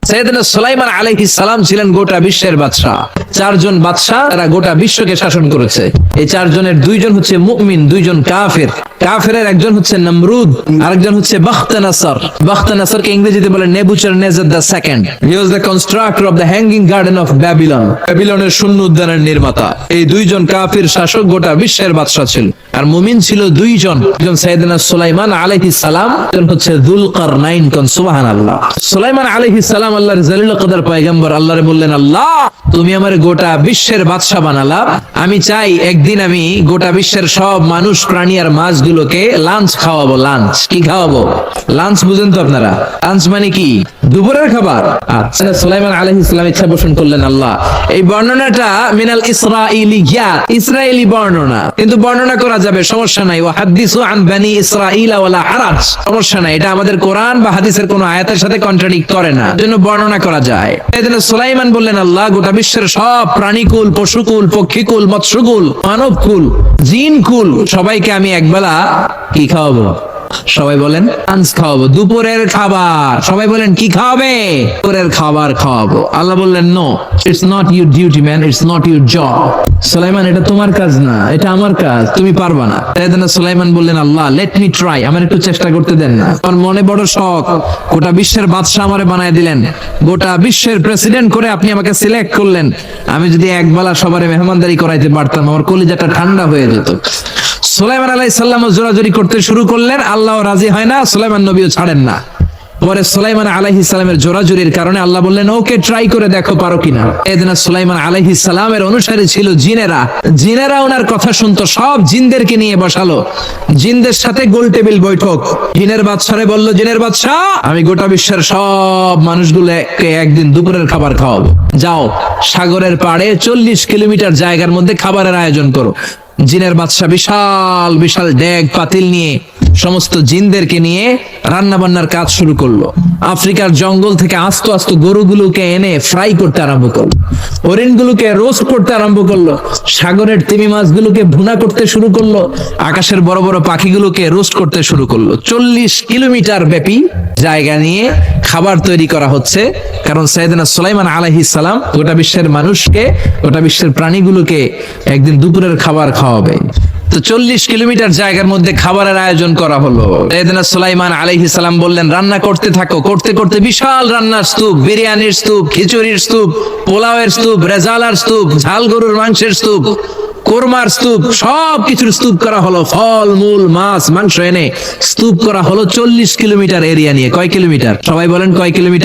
সাইয়েদনা সুলাইমান আলাইহিস সালাম ছিলেন গোটা বিশ্বের বাদশা। চারজন বাদশা তারা গোটা বিশ্বকে শাসন করেছে। এই চারজনের দুইজন হচ্ছে মুমিন, দুইজন কাফের। কাফেরের একজন হচ্ছে নমরুদ, আরেকজন হচ্ছে বাখতানাসার। বাখতানাসারকে ইংরেজিতে বলে Nebuchadnezzar the second. He was the constructor of the hanging garden of Babylon. ব্যাবিলনের শূন্য উদ্যানের নির্মাতা। এই দুইজন কাফির শাসক গোটা বিশ্বের বাদশা ছিল। আর মুমিন ছিল দুইজন, একজন সাইয়েদনা সুলাইমান আলাইহিস সালাম, একজন হচ্ছে যুলকারনাইন। কোন সুবহানাল্লাহ। সুলাইমান আলাইহিস সালাম আল্লাহর জলিল কদর পয়গম্বর। আল্লাহরে বললেন, আল্লাহ তুমি আমারে গোটা বিশ্বের বাদশা বানালা, আমি চাই একদিন আমি গোটা বিশ্বের সব মানুষ, প্রাণী আর মাছগুলোকে লাঞ্চ খাওয়াবো। লাঞ্চ কি খাওয়াবো? লাঞ্চ বুঝেন তো আপনারা? লাঞ্চ মানে কি? দুপুরের খাবার। আচ্ছা, সুলাইমান আলাইহিস সালাম ইচ্ছা পোষণ করলেন, আল্লাহ এই বর্ণনাটা মিনাল ইসরাইলিয়াত, ইসরায়েলি বর্ণনা, কিন্তু বর্ণনা করা যাবে, সমস্যা নাই। ওয়া হাদিসু আন বানি ইসরাইল ওয়ালা হারাজ, সমস্যা নাই, এটা আমাদের কোরআন বা হাদিসের কোনো আয়াতের সাথে কন্ট্রাডিক্ট করে না, এজন্য বর্ণনা করা যায়। এজন্য সুলাইমান বললেন, আল্লাহ গোটা বিশ্বের সব প্রাণীকুল, পশুকুল, পক্ষীকুল, মৎস্যকুল, মানবকুল, জিনকুল সবাইকে আমি একবেলা কি খাওয়াবো? সবাই বলেন লাঞ্চ খাওয়াবো, দুপুরের খাবার। সবাই বলেন কি খাওয়াবে? দুপুরের খাবার খাওয়াবো। আল্লাহ বললেন, no, it's not your duty man, it's not your job. Sulaiman এটা তোমার কাজ না, এটা আমার কাজ, তুমি পারবা না। সুলাইমান বললেন, আল্লাহ লেট মি ট্রাই, আমার একটু চেষ্টা করতে দেন না, আমার মনে বড় শখ, গোটা বিশ্বের বাদশা আমারে বানায় দিলেন, গোটা বিশ্বের প্রেসিডেন্ট করে আপনি আমাকে সিলেক্ট করলেন, আমি যদি একবেলা সবারে মেহমানদারি করাইতে পারতাম, আমার কলিজাটা ঠান্ডা হয়ে যেত। সুলাইমান আলাইহিস সালাম জোরাজুরি করতে শুরু করলেন, আল্লাহ রাজি হয় না, সুলাইমান নবীও ছাড়েন না। পরে সুলাইমান আলাইহিস সালামের জোরাজুরির কারণে আল্লাহ বললেন, ওকে ট্রাই করে দেখো পারো কিনা। এদিন সুলাইমান আলাইহিস সালামের অনুসারী ছিল জিনেরা। জিনেরা ওনার কথা শুনতো, সব জিনদেরকে নিয়ে বসালো, জিনদের সাথে গোল টেবিল বৈঠক। জিনের বাদশারে বলল, জিনের বাদশা আমি গোটা বিশ্বের সব মানুষগুলোকে একদিন দুপুরের খাবার খাওয়াবো, যাও সাগরের পাড়ে 40 কিলোমিটার জায়গার মধ্যে খাবারের আয়োজন করো। জিনের বাদশা বিশাল বিশাল ডেগ পাতিল নিয়ে সমস্ত জিনদেরকে নিয়ে রান্না বান্নার কাজ শুরু করলো। আফ্রিকার জঙ্গল থেকে আস্ত আস্ত গরুগুলোকে এনে ফ্রাই করতে আরম্ভ করলো, হরিণগুলোকে রোস্ট করতে আরম্ভ করলো, সাগরের তিমি মাছগুলোকে ভুনা করতে শুরু করলো, আকাশের বড় বড় পাখিগুলোকে রোস্ট করতে শুরু করলো। 40 কিলোমিটার ব্যাপী জায়গা নিয়ে খাবার তৈরি করা হচ্ছে, কারণ সাইয়েদনা সুলাইমান আলাইহিস সালাম গোটা বিশ্বের মানুষকে, গোটা বিশ্বের প্রাণীগুলোকে একদিন দুপুরের খাবার খাওয়াবে। তো 40 কিলোমিটার জায়গার মধ্যে খাবারের আয়োজন করা হলো। সাইয়েদনা সুলাইমান আলাইহিস সালাম বললেন, রান্না করতে থাকো। করতে করতে বিশাল রান্নার স্তূপ, বিরিয়ানির স্তূপ, খিচুড়ির স্তূপ, পোলাওয়ের স্তূপ, রেজালার স্তূপ, ঝাল গরুর মাংসের স্তূপ, কোরমার স্তূপ, সব কিছুর স্তূপ করা হলো। ফল মূল মাছ মাংস এনে স্তূপ করা হলো 40 কিলোমিটার এরিয়া নিয়ে। কয় কিলোমিটার? সবাই বলেন কয় কিলোমিটার?